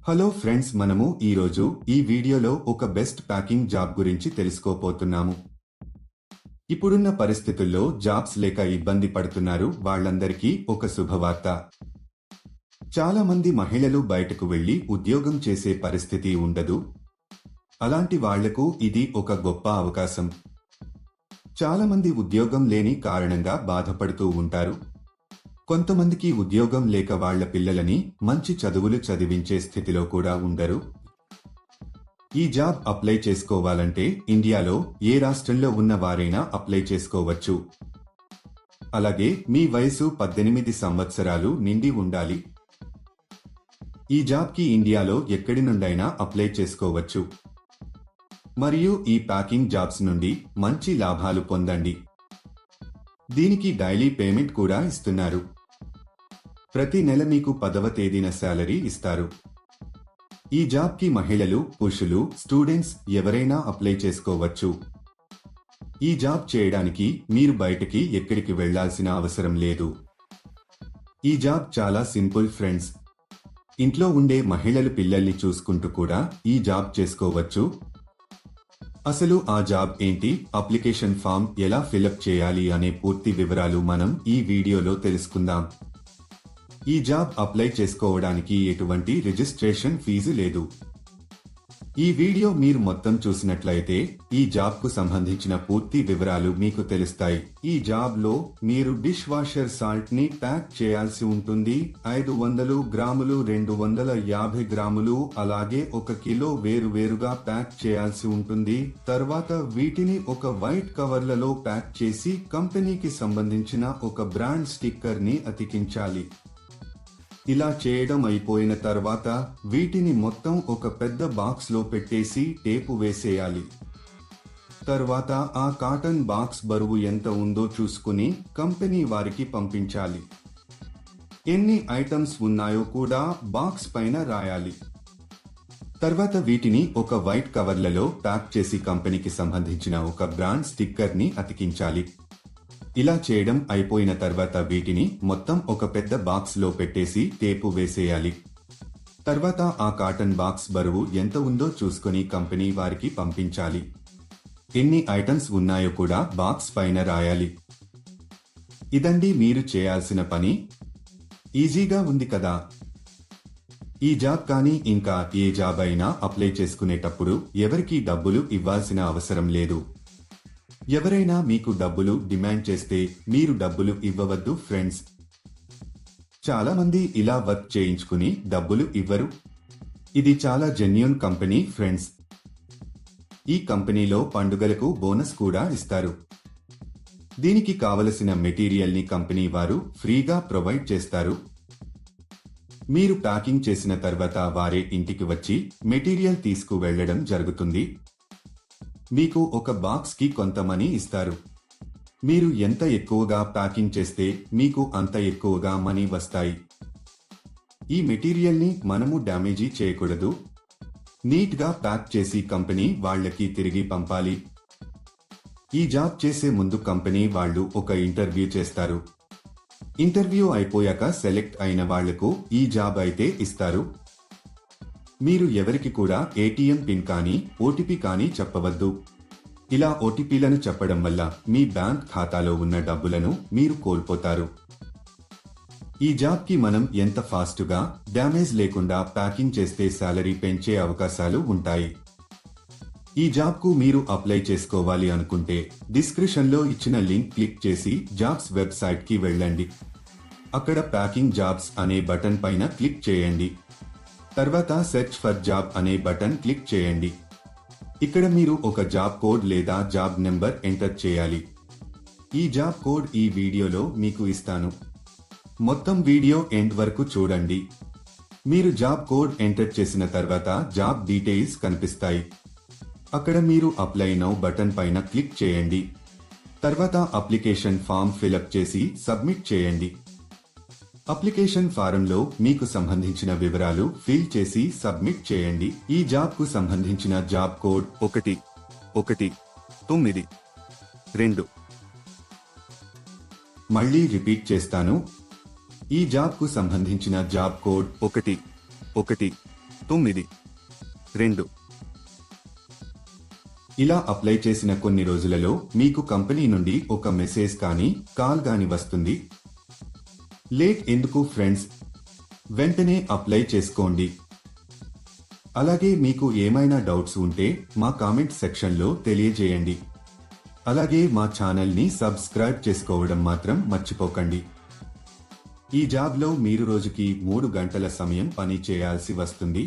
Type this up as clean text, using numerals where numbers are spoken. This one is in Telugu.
హలో ఫ్రెండ్స్, మనము ఈరోజు ఈ వీడియోలో ఒక బెస్ట్ ప్యాకింగ్ జాబ్ గురించి తెలుసుకోపోతున్నాము. ఇప్పుడున్న పరిస్థితుల్లో జాబ్స్ లేక ఇబ్బంది పడుతున్నారు వాళ్ళందరికీ ఒక శుభవార్త. చాలా మంది మహిళలు బయటకు వెళ్లి ఉద్యోగం చేసే పరిస్థితి ఉండదు. అలాంటి వాళ్లకు ఇది ఒక గొప్ప అవకాశం. చాలా మంది ఉద్యోగం లేని కారణంగా బాధపడుతూ ఉంటారు. కొంతమందికి ఉద్యోగం లేక వాళ్ల పిల్లలని మంచి చదువులు చదివించే స్థితిలో కూడా ఉండరు. ఈ జాబ్ అప్లై చేసుకోవాలంటే ఇండియాలో ఏ రాష్ట్రంలో ఉన్న వారైనా అప్లై చేసుకోవచ్చు. అలాగే మీ వయసు 18 సంవత్సరాలు నిండి ఉండాలి. ఈ జాబ్కి ఇండియాలో ఎక్కడి నుండైనా అప్లై చేసుకోవచ్చు. మరియు ఈ ప్యాకింగ్ జాబ్స్ నుండి మంచి లాభాలు పొందండి. దీనికి డైలీ పేమెంట్ కూడా ఇస్తున్నారు. ప్రతి నెల మీకు 10వ తేదీన శాలరీ ఇస్తారు. ఈ జాబ్కి మహిళలు, పురుషులు, స్టూడెంట్స్ ఎవరైనా అప్లై చేసుకోవచ్చు. ఈ జాబ్ చేయడానికి మీరు బయటకి ఎక్కడికి వెళ్లాల్సిన అవసరం లేదు. ఈ జాబ్ చాలా సింపుల్ ఫ్రెండ్స్. ఇంట్లో ఉండే మహిళలు పిల్లల్ని చూసుకుంటూ కూడా ఈ జాబ్ చేసుకోవచ్చు. అసలు ఆ జాబ్ ఏంటి, అప్లికేషన్ ఫామ్ ఎలా ఫిలప్ చేయాలి అనే పూర్తి వివరాలు మనం ఈ వీడియోలో తెలుసుకుందాం. ఈ జాబ్ అప్లై చేసుకోవడానికి ఎటువంటి రిజిస్ట్రేషన్ ఫీజు లేదు. ఈ వీడియో మీరు మొత్తం చూసినట్లయితే ఈ జాబ్ కు సంబంధించిన పూర్తి వివరాలు మీకు తెలుస్తాయి. ఈ జాబ్ లో మీరు డిష్ వాషర్ సాల్ట్ ని ప్యాక్ చేయాల్సి ఉంటుంది. 500 గ్రాములు, 250 గ్రాములు, అలాగే 1 కిలో వేరువేరుగా ప్యాక్ చేయాల్సి ఉంటుంది. తర్వాత వీటిని ఒక వైట్ కవర్లలో ప్యాక్ చేసి కంపెనీకి సంబంధించిన ఒక బ్రాండ్ స్టిక్కర్ ని అతికించాలి. ఇలా చేయడం అయిపోయిన తర్వాత వీటిని మొత్తం ఒక పెద్ద బాక్స్ లో పెట్టేసి టేపు వేసేయాలి. తర్వాత ఆ కాటన్ బాక్స్ బరువు ఎంత ఉందో చూసుకుని కంపెనీ వారికి పంపించాలి. ఎన్ని ఐటమ్స్ ఉన్నాయో కూడా బాక్స్ పైన రాయాలి. తర్వాత వీటిని ఒక వైట్ కవర్లలో ప్యాక్ చేసి కంపెనీకి సంబంధించిన ఒక బ్రాండ్ స్టిక్కర్ ని అతికించాలి. ఇలా చేయడం అయిపోయిన తర్వాత వీటిని మొత్తం ఒక పెద్ద బాక్స్ లో పెట్టేసి టేపు వేసేయాలి. తర్వాత ఆ కాటన్ బాక్స్ బరువు ఎంత ఉందో చూసుకుని కంపెనీ వారికి పంపించాలి. ఎన్ని ఐటమ్స్ ఉన్నాయో కూడా బాక్స్ పైన రాయాలి. ఇదండి మీరు చేయాల్సిన పని. ఈజీగా ఉంది కదా. ఈ జాబ్ కానీ ఇంకా ఏ జాబ్ అయినా అప్లై చేసుకునేటప్పుడు ఎవరికీ డబ్బులు ఇవ్వాల్సిన అవసరం లేదు. ఎవరైనా మీకు డబ్బులు డిమాండ్ చేస్తే మీరు డబ్బులు ఇవ్వవద్దు ఫ్రెండ్స్. చాలా మంది ఇలా వర్క్ చేయించుకుని డబ్బులు ఇవ్వరు. ఇది చాలా జెన్యూన్ కంపెనీ ఫ్రెండ్స్. ఈ కంపెనీలో పండుగలకు బోనస్ కూడా ఇస్తారు. దీనికి కావలసిన మెటీరియల్ ని కంపెనీ వారు ఫ్రీగా ప్రొవైడ్ చేస్తారు. మీరు ప్యాకింగ్ చేసిన తర్వాత వారే ఇంటికి వచ్చి మెటీరియల్ తీసుకు వెళ్లడం జరుగుతుంది. మీకు ఒక బాక్స్ కి కొంత మనీ ఇస్తారు. మీరు ఎంత ఎక్కువగా ప్యాకింగ్ చేస్తే మీకు అంత ఎక్కువగా మనీ వస్తాయి. ఈ మెటీరియల్ ని మనము డ్యామేజీ చేయకూడదు. నీట్ గా ప్యాక్ చేసి కంపెనీ వాళ్ళకి తిరిగి పంపాలి. ఈ జాబ్ చేసే ముందు కంపెనీ వాళ్ళు ఒక ఇంటర్వ్యూ చేస్తారు. ఇంటర్వ్యూ అయిపోయాక సెలెక్ట్ అయిన వాళ్లకు ఈ జాబ్ అయితే ఇస్తారు. మీరు ఎవరికి కూడా ఏటీఎం పిన్ కానీ ఓటీపీ కానీ చెప్పవద్దు. ఇలా ఓటీపీలను చెప్పడం వల్ల మీ బ్యాంక్ ఖాతాలో ఉన్న డబ్బులను మీరు కోల్పోతారు. ఈ జాబ్ కి మనం ఎంత ఫాస్ట్గా డ్యామేజ్ లేకుండా ప్యాకింగ్ చేస్తే శాలరీ పెంచే అవకాశాలు ఉంటాయి. ఈ జాబ్ కు మీరు అప్లై చేసుకోవాలి అనుకుంటే డిస్క్రిప్షన్ లో ఇచ్చిన లింక్ క్లిక్ చేసి జాబ్స్ వెబ్సైట్ కి వెళ్ళండి. అక్కడ ప్యాకింగ్ జాబ్స్ అనే బటన్ పైన క్లిక్ చేయండి. తర్వాత సెర్చ్ ఫర్ జాబ్ అనే బటన్ క్లిక్ చేయండి. ఇక్కడ మీరు ఒక జాబ్ కోడ్ లేదా జాబ్ నెంబర్ ఎంటర్ చేయాలి. ఈ జాబ్ కోడ్ ఈ వీడియోలో మీకు ఇస్తాను. మొత్తం వీడియో ఎండ్ వరకు చూడండి. మీరు జాబ్ కోడ్ ఎంటర్ చేసిన తర్వాత జాబ్ డీటెయిల్స్ కనిపిస్తాయి. అక్కడ మీరు అప్లై నౌ బటన్ పైన క్లిక్ చేయండి. తర్వాత అప్లికేషన్ ఫామ్ ఫిలప్ చేసి సబ్మిట్ చేయండి. అప్లికేషన్ ఫారంలో మీకు సంబంధించిన వివరాలు ఫిల్ చేసి సబ్మిట్ చేయండి. ఈ జాబ్ కు సంబంధించిన జాబ్ కోడ్ 1192. మళ్ళీ రిపీట్ చేస్తాను. ఈ జాబ్ కు సంబంధించిన జాబ్ కోడ్ 1192. 9 2 ఇలా అప్లై చేసిన కొన్ని రోజులలో మీకు కంపెనీ నుండి ఒక మెసేజ్ కానీ కాల్ గాని వస్తుంది. లేట్ ఎందుకు ఫ్రెండ్స్, వెంటనే అప్లై చేసుకోండి. అలాగే మీకు ఏమైనా డౌట్స్ ఉంటే మా కామెంట్ సెక్షన్లో తెలియజేయండి. అలాగే మా ఛానల్ని సబ్స్క్రైబ్ చేసుకోవడం మాత్రం మర్చిపోకండి. ఈ జాబ్లో మీరు రోజుకి 3 గంటల సమయం పని చేయాల్సి వస్తుంది.